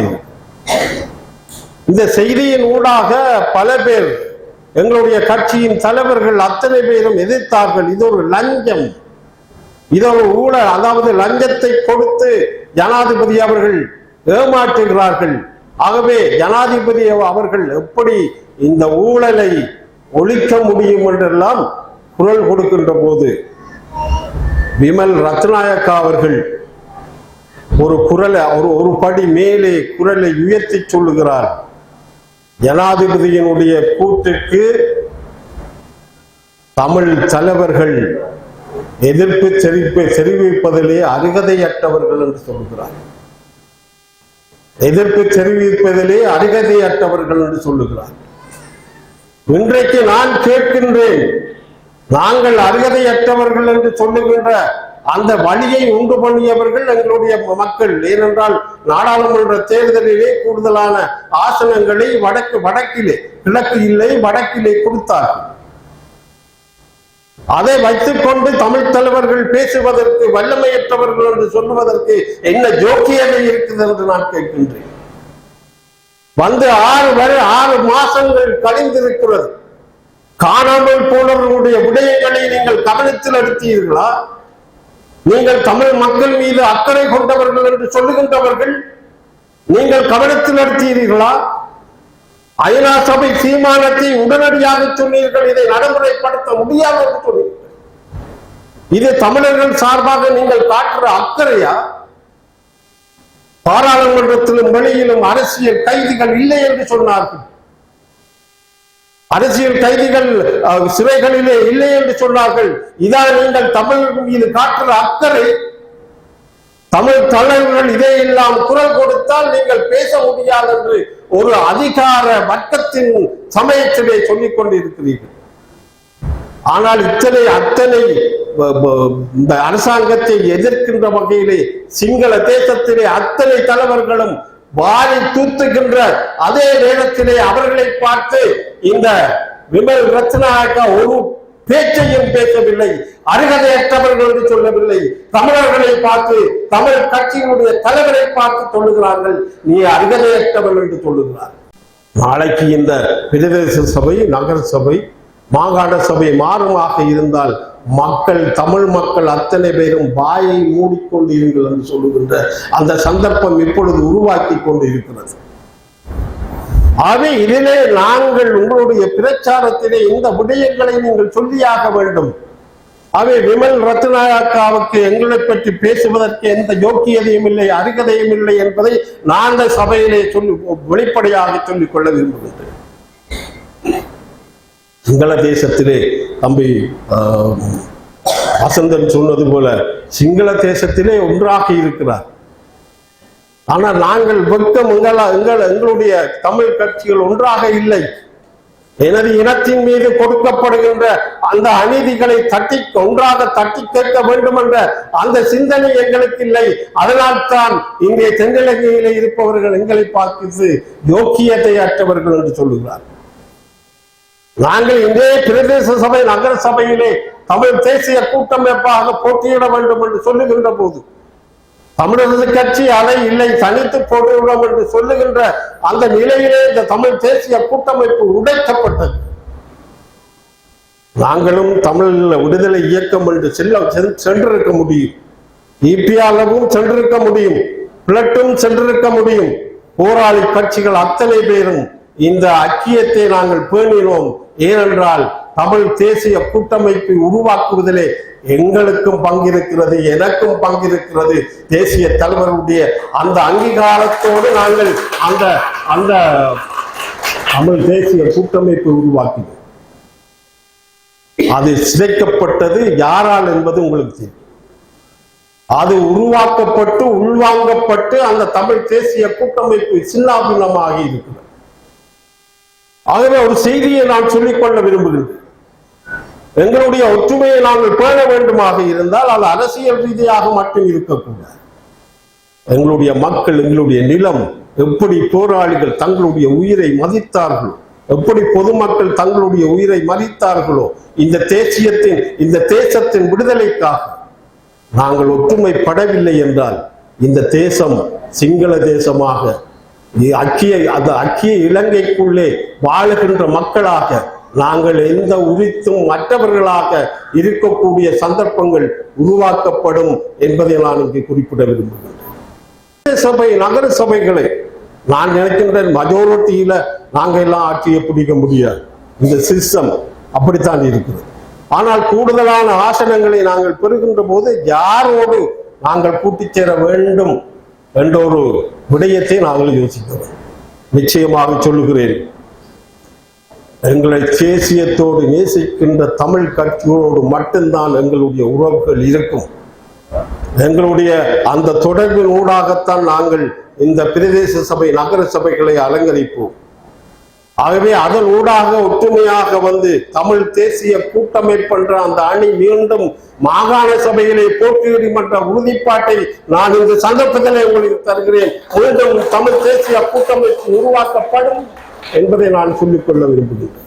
இந்த செய்தியின் ஊடாக பல பேர், எங்களுடைய கட்சியின் தலைவர்கள் அத்தனை பேரும் எதிர்த்தார்கள். இது ஒரு லஞ்சம், இது ஒரு ஊழல், அதாவது லஞ்சத்தை கொடுத்து ஜனாதிபதி அவர்கள் ஏமாற்றுகிறார்கள். ஆகவே ஜனாதிபதி அவர்கள் எப்படி இந்த ஊழலை ஒழிக்க முடியும் என்றெல்லாம் குரல் கொடுக்கின்ற போது விமல் ரத்நாயக்கா அவர்கள் ஒரு படி மேலே குரலை உயர்த்தி சொல்லுகிறார். ஜனாதிபதியினுடைய கூற்றுக்கு தமிழ் தலைவர்கள் எதிர்ப்பு தெரிவிப்பதிலே அருகதையற்றவர்கள் என்று சொல்லுகிறார். எதிர்ப்பு தெரிவிப்பதிலே அருகதையற்றவர்கள் என்று சொல்லுகிறார். இன்றைக்கு நான் கேட்கின்றேன், நாங்கள் அருகதையற்றவர்கள் என்று சொல்லுகின்ற அந்த வழியை உண்டு பண்ணியவர்கள் எங்களுடைய மக்கள். ஏனென்றால் நாடாளுமன்ற தேர்தலிலே கூடுதலான ஆசனங்களை வடக்கிலே, கிழக்கு இல்லை வடக்கிலே கொடுத்தார்கள். அதை வைத்துக் கொண்டு தமிழ் தலைவர்கள் பேசுவதற்கு வல்லமையற்றவர்கள் என்று சொல்லுவதற்கு என்ன ஜோக்கியதை இருக்குது என்று நான் கேட்கின்றேன். வந்து 6 மாசங்கள் கழிந்திருக்கிறது. காணாமல் போனவர்களுடைய விடயங்களை நீங்கள் கவனத்தில் எடுத்தீர்களா? நீங்கள் தமிழ் மக்கள் மீது அக்கறை கொண்டவர்கள் என்று சொல்லுகின்றவர்கள் நீங்கள் கவனத்தில் எடுத்தீர்களா? ஐநா சபை தீர்மானத்தை உடனடியாக சொன்னீர்கள், இதை நடைமுறைப்படுத்த முடியாது என்று சொன்னீர்கள். இது தமிழர்கள் சார்பாக நீங்கள் காட்டுற அக்கறையா? பாராளுமன்றத்திலும் வெளியிலும் அரசியல் கைதிகள் இல்லை என்று சொன்னார்கள். அரசியல் கைதிகள் சிறைகளிலே இல்லை என்று சொன்னார்கள். இதான் நீங்கள் தமிழ் மீது காட்டுற அக்கறை. தமிழ் தலைவர்கள் இதையெல்லாம் குரல் கொடுத்தால் நீங்கள் பேச முடியாது என்று ஒரு அதிகார வர்க்கத்தின் சமயத்திலே சொல்லிக் கொண்டிருக்கிறீர்கள். ஆனால் அத்தனை இந்த அரசாங்கத்தை எதிர்க்கின்ற வகையிலே சிங்கள தேசத்திலே அத்தனை தலைவர்களும் வாரி தூத்துகின்ற அதே நேரத்திலே அவர்களை பார்த்து இந்த விமல் ரத்நாயக்கா ஒரு பேச்சையும் பேசவில்லை, அருகதையற்றவர்கள் என்று சொல்லவில்லை. தமிழர்களை பார்த்து, தமிழ் கட்சியினுடைய தலைவரை பார்த்து சொல்லுகிறார்கள், நீ அருகதையற்றவர்கள் என்று சொல்லுகிறார். நாளைக்கு இந்த பிரதேச சபை, நகர சபை, மாகாண சபை மாறுமாக இருந்தால் தமிழ் மக்கள் அத்தனை பேரும் வாயை மூடிக்கொண்டிருங்கள் என்று சொல்லுகின்ற அந்த சந்தர்ப்பம் இப்பொழுது உருவாக்கி கொண்டு இருக்கிறது. ஆகவே இதிலே நாங்கள் உங்களுடைய பிரச்சாரத்திலே இந்த விடயங்களை நீங்கள் சொல்லியாக வேண்டும். ஆகவே விமல் ரத்நாயக்காவுக்கு எங்களை பற்றி பேசுவதற்கு எந்த யோக்கியதையும் இல்லை, அருகதையும் இல்லை என்பதை நான் அந்த சபையிலே வெளிப்படையாக சொல்லிக் கொள்ள விரும்புகின்றேன். சிங்கள தேசத்திலே தம்பி வசந்தன் சொன்னது போல சிங்கள தேசத்திலே ஒன்றாக இருக்கிறார். ஆனால் நாங்கள் வெட்கம் எங்களுடைய தமிழ் கட்சிகள் ஒன்றாக இல்லை. எனது இனத்தின் மீது கொடுக்கப்படுகின்ற அந்த அநீதிகளை ஒன்றாக தட்டி கேட்க வேண்டும் என்ற அந்த சிந்தனை எங்களுக்கு இல்லை. அதனால் தான் இங்கே தென்னிலங்கையிலே இருப்பவர்கள் எங்களை பார்த்து யோக்கியத்தை அற்றவர்கள் என்று சொல்லுகிறார். நாங்கள் இதே பிரதேச சபை, நகர சபையிலே தமிழ் தேசிய கூட்டமைப்பாக போட்டியிட வேண்டும் என்று சொல்லுகின்ற போது தமிழரசு கட்சி அதை இல்லை, தனித்து போட்டியிடும் என்று சொல்லுகின்ற அந்த நிலையிலே இந்த தமிழ் தேசிய கூட்டமைப்பு உடைக்கப்பட்டது. நாங்களும் தமிழ் விடுதலை இயக்கம் என்று சென்றிருக்க முடியும், இபிஆகவும் சென்றிருக்க முடியும், பிளட்டும் சென்றிருக்க முடியும். போராளி கட்சிகள் அத்தனை பேரும் இந்த ஐக்கியத்தை நாங்கள் பேணினோம். ஏனென்றால் தமிழ் தேசிய கூட்டமைப்பை உருவாக்குவதிலே எங்களுக்கும் பங்கிருக்கிறது, எனக்கும் பங்கிருக்கிறது. தேசிய தலைவருடைய அந்த அங்கீகாரத்தோடு நாங்கள் அந்த தமிழ் தேசிய கூட்டமைப்பை உருவாக்கினோம். அது சிதைக்கப்பட்டது யாரால் என்பது உங்களுக்கு தெரியும். அது உருவாக்கப்பட்டு உள்வாங்கப்பட்டு அந்த தமிழ் தேசிய கூட்டமைப்பு சின்னாபின்னமாகி இருக்கிறது. ஆகவே ஒரு செய்தியை நான் சொல்லிக்கொள்ள விரும்புகிறேன். எங்களுடைய ஒற்றுமையை நாங்கள் பேண வேண்டுமாக இருந்தால் அது அரசியல் ரீதியாக மட்டும் இருக்கக்கூடாது. எங்களுடைய மக்கள், எங்களுடைய நிலம், எப்படி போராளிகள் தங்களுடைய உயிரை மதித்தார்களோ, எப்படி பொதுமக்கள் தங்களுடைய உயிரை மதித்தார்களோ, இந்த தேசத்தின் விடுதலைக்காக நாங்கள் ஒற்றுமைப்படவில்லை என்றால் இந்த தேசம் சிங்கள தேசமாக அக்கிய இலங்கைக்குள்ளே வாழுகின்ற மக்களாக நாங்கள் எந்த உரித்தும் மற்றவர்களாக இருக்கக்கூடிய சந்தர்ப்பங்கள் உருவாக்கப்படும் என்பதை நான் இங்கு குறிப்பிட விரும்புகிறேன். சபை நகர சபைகளை நான் நினைக்கின்றேன் மெஜாரிட்டியில நாங்கள் எல்லாம் ஆட்சியை பிடிக்க முடியாது. இந்த சிஸ்டம் அப்படித்தான் இருக்குது. ஆனால் கூடுதலான ஆசனங்களை நாங்கள் பெறுகின்ற போது யாரோடு நாங்கள் கூட்டிச் சேர வேண்டும் என்ற ஒரு விடயத்தை நாங்கள் யோசிக்கிறோம். நிச்சயமாக சொல்லுகிறேன், எங்களை தேசியத்தோடு நேசிக்கின்ற தமிழ் கட்சிகளோடு மட்டும்தான் எங்களுடைய உறவுகள் இருக்கும். எங்களுடைய அந்த தொடர்பின் ஊடாகத்தான் நாங்கள் இந்த பிரதேச சபை நகர சபைகளை அலங்கரிப்போம். ஆகவே அதன் ஊடாக ஒற்றுமையாக வந்து தமிழ் தேசிய கூட்டமைப்பு என்ற அந்த அணி மீண்டும் மாகாண சபைகளை போட்டியிடும் என்ற உறுதிப்பாட்டை நான் இந்த சந்தர்ப்பத்தில் உங்களுக்கு தருகிறேன். மீண்டும் தமிழ் தேசிய கூட்டமைப்பு உருவாக்கப்படும் என்பதை நான் சொல்லிக்கொள்ள விரும்புகிறேன்.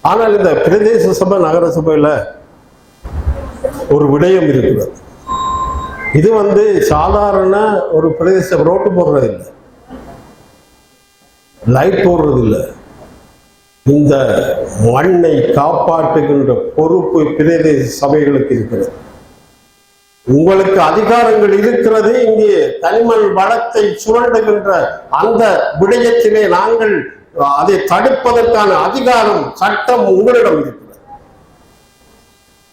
ஆனால் இந்த பிரதேச சபை நகர சபையில ஒரு விடயம் இருக்கிறது. இது சாதாரண ஒரு பிரதேச ரோட்டு போடுறதில்லை, லைட் போடுறதில்லை. இந்த மண்ணை காப்பாற்றுகின்ற பொறுப்பு பிரதேச சபைகளுக்கு இருக்கிறது. உங்களுக்கு அதிகாரங்கள் இருக்கிறது. இங்கே தனிமண் வளத்தை சுரண்டுகின்ற அந்த விடயத்திலே நாங்கள் அதை தடுப்பதற்கான அதிகாரம், சட்டம் உங்களிடம் இருக்கிறது.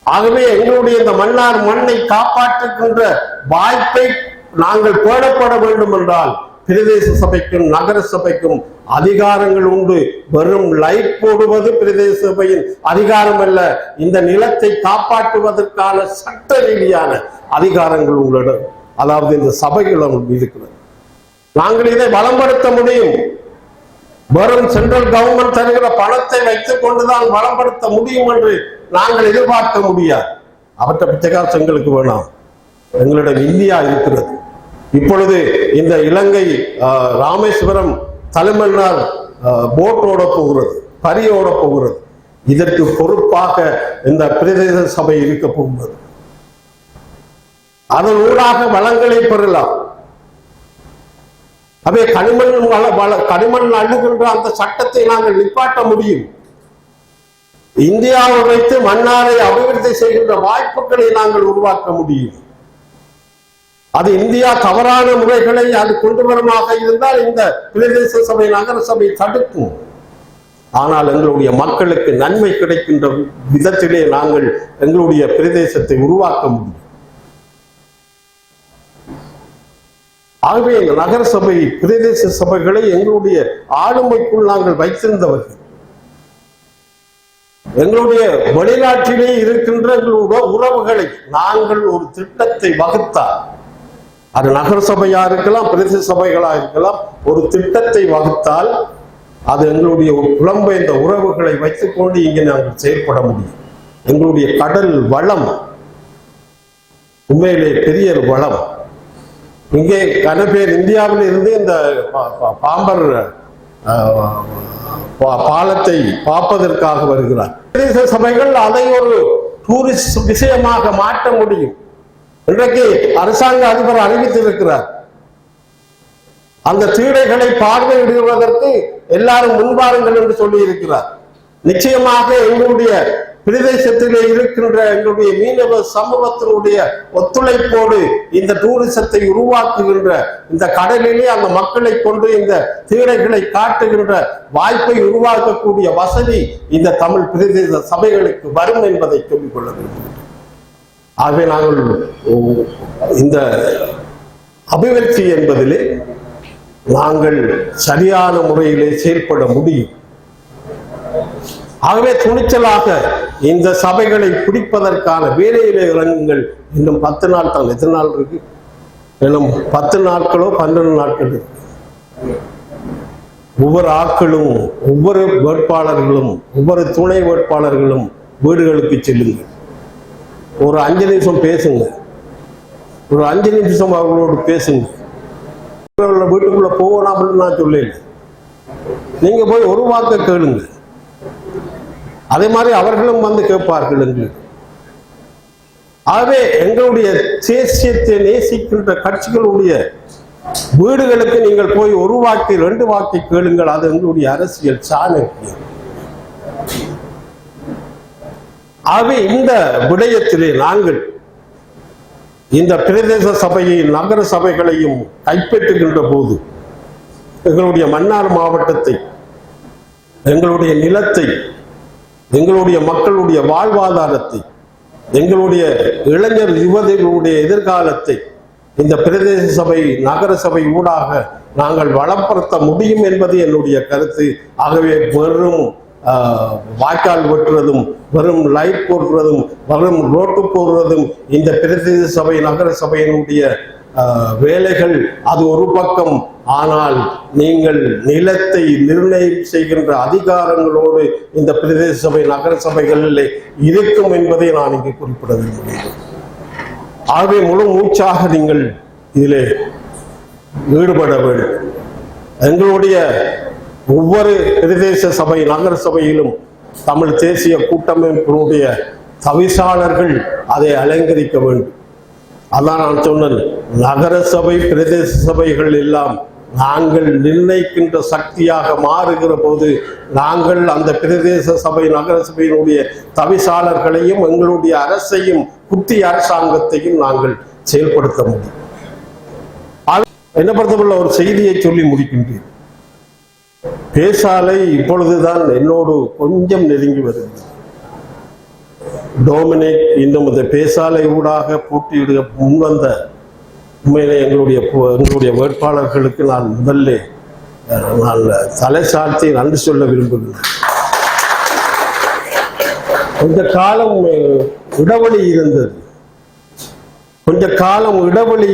ஆகவே எங்களுடைய இந்த மன்னார் மண்ணை காப்பாற்றுகின்ற வாய்ப்பை நாங்கள் பேணப்பட வேண்டும் என்றால் பிரதேச சபைக்கும் நகர சபைக்கும் அதிகாரங்கள் உண்டு. வெறும் லைட் போடுவது பிரதேச சபையின் அதிகாரம் அல்ல. இந்த நிலத்தை காப்பாற்றுவதற்கான சட்ட ரீதியான அதிகாரங்கள் உங்களிடம், அதாவது இந்த சபைகளும் இருக்கிறது. நாங்கள் இதை வளம்படுத்த முடியும். வெறும் சென்ட்ரல் கவர்மெண்ட் தருகிற பணத்தை வைத்துக் கொண்டுதான் வளம்படுத்த முடியும் என்று நாங்கள் எதிர்பார்க்க முடியாது. அவற்றை பிச்சைக்காசு எங்களுக்கு வேணாம். எங்களிடம் இந்தியா இருக்கிறது. இப்பொழுது இந்த இலங்கை ராமேஸ்வரம் தலைமன்னார் போட்டோட போகிறது, பரியோட போகிறது. இதற்கு பொறுப்பாக இந்த பிரதேச சபை இருக்க போகிறது. அதன் ஊடாக வளங்களை பெறலாம். அவை கனிமண் அள்ளுகின்ற அந்த சட்டத்தை நாங்கள் நிப்பாட்ட முடியும். இந்தியாவை வைத்து மன்னாரை அபிவிருத்தி செய்கின்ற வாய்ப்புகளை நாங்கள் உருவாக்க முடியும். அது இந்தியா தவறான முறைகளை அது கொண்டு வருமாக இருந்தால் இந்த பிரதேச சபை நகர சபை தடுக்கும். ஆனால் எங்களுடைய மக்களுக்கு நன்மை கிடைக்கின்ற விதத்திலே நாங்கள் எங்களுடைய பிரதேசத்தை உருவாக்க முடியும். ஆகவே இந்த நகர சபை பிரதேச சபைகளை எங்களுடைய ஆளுமைக்குள் நாங்கள் வைத்திருந்தவர்கள். எங்களுடைய வெளிநாட்டிலே இருக்கின்ற எங்களுடைய உறவுகளை நாங்கள் ஒரு திட்டத்தை வகுத்தால், அது நகர சபையா இருக்கலாம், பிரதேச சபைகளா இருக்கலாம், ஒரு திட்டத்தை வகுத்தால் அது எங்களுடைய புலம்பெயர்ந்த உறவுகளை வைத்துக் கொண்டு இங்கே நாங்கள் செயல்பட முடியும். எங்களுடைய கடல் வளம் உண்மையிலே பெரிய வளம். இங்கே கன பேர் இந்தியாவில் இருந்து இந்த பாம்பர் பாலத்தை பார்ப்பதற்காக வருகிறார். பிரதேச சபைகள் அதை ஒரு டூரிஸ்ட் விஷயமாக மாற்ற முடியும். இன்றைக்கு அரசாங்க அதிபர் அறிவித்திருக்கிறார். அந்த தீடைகளை பார்வையிடுவதற்கு எல்லாரும் முன்வாருங்கள் என்று சொல்லி இருக்கிறார். நிச்சயமாக எங்களுடைய பிரதேசத்திலே இருக்கின்ற எங்களுடைய மீனவ சமூகத்தினுடைய ஒத்துழைப்போடு இந்த டூரிசத்தை உருவாக்குகின்ற, இந்த கடலிலே அந்த மக்களை கொண்டு இந்த தீடைகளை காட்டுகின்ற வாய்ப்பை உருவாக்கக்கூடிய வசதி இந்த தமிழ் பிரதேச சபைகளுக்கு வரும் என்பதை சொல்லிக்கொள்ள விரும்புகிறேன். ஆகவே நாங்கள் இந்த அபிவிருத்தி என்பதிலே நாங்கள் சரியான முறையிலே செயல்பட முடியும். ஆகவே துணிச்சலாக இந்த சபைகளை பிடிப்பதற்கான வேலையிலே இறங்குங்கள். இன்னும் 10 நாள் தான். எத்தனை நாள் இருக்கு? இன்னும் 10 நாட்களோ 12 நாட்கள் இருக்கு. ஒவ்வொரு ஆட்களும், ஒவ்வொரு வேட்பாளர்களும், ஒவ்வொரு துணை வேட்பாளர்களும் வீடுகளுக்கு செல்லுங்கள். ஒரு 5 நிமிஷம் பேசுங்க. ஒரு 5 நிமிஷம் அவர்களோடு பேசுங்க. வீட்டுக்குள்ள போகணும் நான் சொல்லல. நீங்க போய் ஒரு வார்த்தை கேளுங்க. அதே மாதிரி அவர்களும் வந்து கேட்பார்கள் எங்களுக்கு. ஆகவே எங்களுடைய தேசியத்தை நேசிக்கின்ற கட்சிகளுடைய வீடுகளுக்கு நீங்கள் போய் ஒரு வாக்கை 2 வாக்கை கேளுங்கள். அது எங்களுடைய அரசியல் சாணக்கியம். ஆகவே இந்த விடயத்திலே நாங்கள் இந்த பிரதேச சபையை நகர சபைகளையும் கைப்பற்றுகின்ற போது எங்களுடைய மன்னார் மாவட்டத்தை, எங்களுடைய நிலத்தை, எங்களுடைய மக்களுடைய வாழ்வாதாரத்தை, எங்களுடைய இளைஞர் யுவதிகளுடைய எதிர்காலத்தை இந்த பிரதேச சபை நகர சபை ஊடாக நாங்கள் வளப்படுத்த முடியும் என்பது என்னுடைய கருத்து. ஆகவே வெறும் வாய்க்கால் வெட்டுறதும், வெறும் லைட் போடுறதும், வெறும் ரோட்டு போடுறதும் இந்த பிரதேச சபை நகர சபையினுடைய வேலைகள் அது ஒரு பக்கம். ஆனால் நீங்கள் நிலத்தை நிர்ணயம் செய்கின்ற அதிகாரங்களோடு இந்த பிரதேச சபை நகர சபைகளில் இருக்கும் என்பதை நான் இங்கே குறிப்பிட விரும்புகிறேன். ஆகவே முழு மூச்சாக நீங்கள் இதிலே ஈடுபட வேண்டும். எங்களுடைய ஒவ்வொரு பிரதேச சபை நகர சபையிலும் தமிழ் தேசிய கூட்டமைப்பினுடைய தவிசாளர்கள் அதை அலங்கரிக்க வேண்டும். அதான் நான் சொன்னேன், நகர சபை பிரதேச சபைகள் எல்லாம் நாங்கள் நிர்ணயிக்கின்ற சக்தியாக மாறுகிற போது நாங்கள் அந்த பிரதேச சபை நகர சபையினுடைய தவிசாளர்களையும் எங்களுடைய அரசையும் குட்டி அரசாங்கத்தையும் நாங்கள் செயல்படுத்த முடியும். என்ன பொறுத்தவரை ஒரு செய்தியை சொல்லி முடிக்கின்றேன். பேசாலை இப்பொழுதுதான் என்னோடு கொஞ்சம் நெருங்கி வருகிறது. டொமினிக் இன்னும் இந்த பேசாலை ஊடாக போட்டியிட முன்வந்த உண்மையிலே எங்களுடைய வேட்பாளர்களுக்கு நான் முதல்ல தலை சார்த்தி நன்றி சொல்ல விரும்புகிறேன். கொஞ்ச காலம் இடைவெளி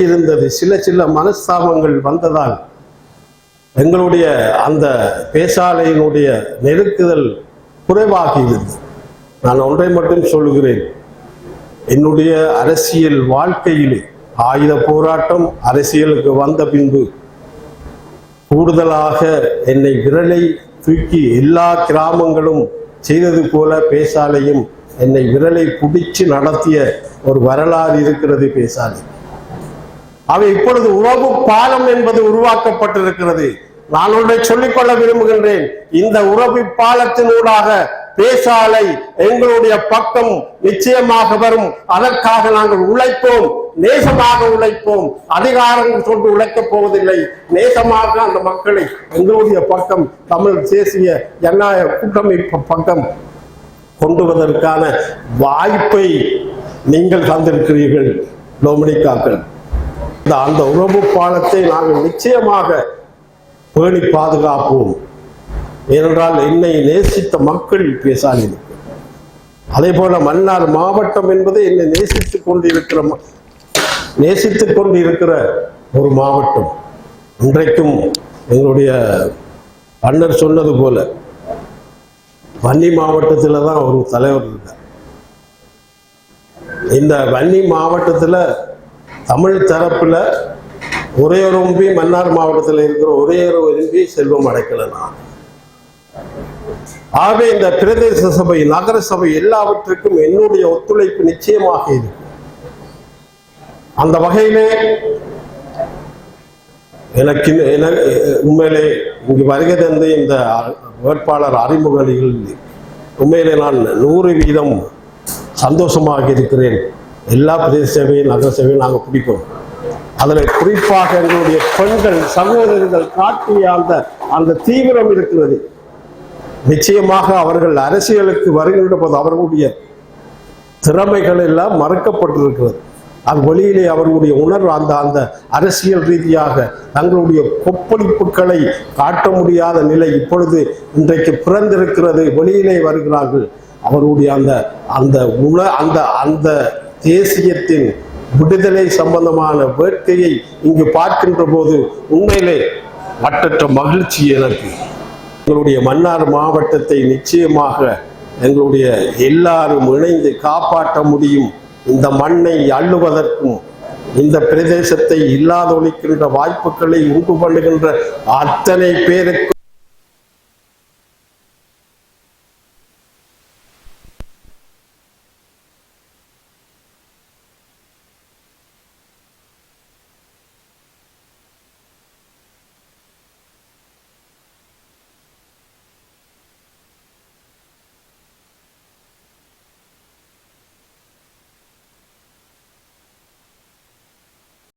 இருந்தது. சில மனஸ்தாபங்கள் வந்ததால் எங்களுடைய அந்த பேசாலையினுடைய நெருக்குதல் குறைவாகி இருந்தது. நான் ஒன்றை மட்டும் சொல்லுகிறேன், என்னுடைய அரசியல் வாழ்க்கையிலே ஆயுத போராட்டம் அரசியலுக்கு வந்த பின்பு கூடுதலாக என்னை விரலை தூக்கி எல்லா கிராமங்களும் செய்தது போல பேசாலையும் என்னை விரலை பிடிச்சு நடத்திய ஒரு வரலாறு இருக்கிறது பேசாலை. அவை இப்பொழுது உறவு பாலம் என்பது உருவாக்கப்பட்டிருக்கிறது. நான் ஒன்றை சொல்லிக்கொள்ள விரும்புகின்றேன், இந்த உறவு பாலத்தினூடாக பேசாலை எங்களுடைய பக்கம் நிச்சயமாக வரும். அதற்காக நாங்கள் உழைப்போம், நேசமாக உழைப்போம். அதிகாரம் கொண்டு உழைக்கப் போவதில்லை. நேசமாக அந்த மக்களை எங்களுடைய பக்கம், தமிழ் தேசிய ஜனநாயக கூட்டமைப்பு பக்கம் கொண்டுவதற்கான வாய்ப்பை நீங்கள் தந்திருக்கிறீர்கள் டொமினிக்காக்கள். அந்த உறவு பாலத்தை நாங்கள் நிச்சயமாக பேணி பாதுகாப்போம். ஏனென்றால் என்னை நேசித்த மக்கள் பேசாலில். அதே போல மன்னார் மாவட்டம் என்பது என்னை நேசித்துக் கொண்டிருக்கிற ஒரு மாவட்டம். இன்றைக்கும் எங்களுடைய அண்ணர் சொன்னது போல வன்னி மாவட்டத்தில் தான் ஒரு தலைவர் இருக்கார். இந்த வன்னி மாவட்டத்தில் தமிழ் தரப்புல ஒரே ஒரு எம்பி, மன்னார் மாவட்டத்தில் இருக்கிற ஒரே ஒரு எம்பி செல்வம் அடைக்கலனா. ஆகவே இந்த பிரதேச சபை நகர சபை எல்லாவற்றுக்கும் என்னுடைய ஒத்துழைப்பு நிச்சயமாக இருக்கும். அந்த வகையிலே எனக்கு உண்மையிலே இங்கு வருகை தந்து இந்த வேட்பாளர் அறிமுகங்கள் உண்மையிலே நான் 100% சந்தோஷமாக இருக்கிறேன். எல்லா பிரதேச சபையும் நகர சபையும் நாங்கள் பிடிப்போம். அதில் குறிப்பாக எங்களுடைய பெண்கள் சகோதரர்கள் காட்டிய அந்த தீவிரம் இருக்கிறது. நிச்சயமாக அவர்கள் அரசியலுக்கு வருகின்ற போது அவர்களுடைய திறமைகள் எல்லாம் மறுக்கப்பட்டிருக்கிறது. அது வெளியிலே அவர்களுடைய உணர்வு அந்த அந்த அரசியல் ரீதியாக தங்களுடைய கொப்பளிப்புகளை காட்ட முடியாத நிலை இப்பொழுது இன்றைக்கு பிறந்திருக்கிறது. வெளியிலே வருகிறார்கள். அவருடைய அந்த அந்த அந்த அந்த தேசியத்தின் விடுதலை சம்பந்தமான வேட்கையை இங்கு பார்க்கின்ற போது உண்மையிலே மட்டற்ற மகிழ்ச்சி எனக்கு. எங்களுடைய மன்னார் மாவட்டத்தை நிச்சயமாக எங்களுடைய எல்லாரும் இணைந்து காப்பாற்ற முடியும். இந்த மண்ணை அள்ளுவதற்கும் இந்த பிரதேசத்தை இல்லாதொழிக்கின்ற வாய்ப்புகளை உண்டு பண்ணுகின்ற அத்தனை பேருக்கு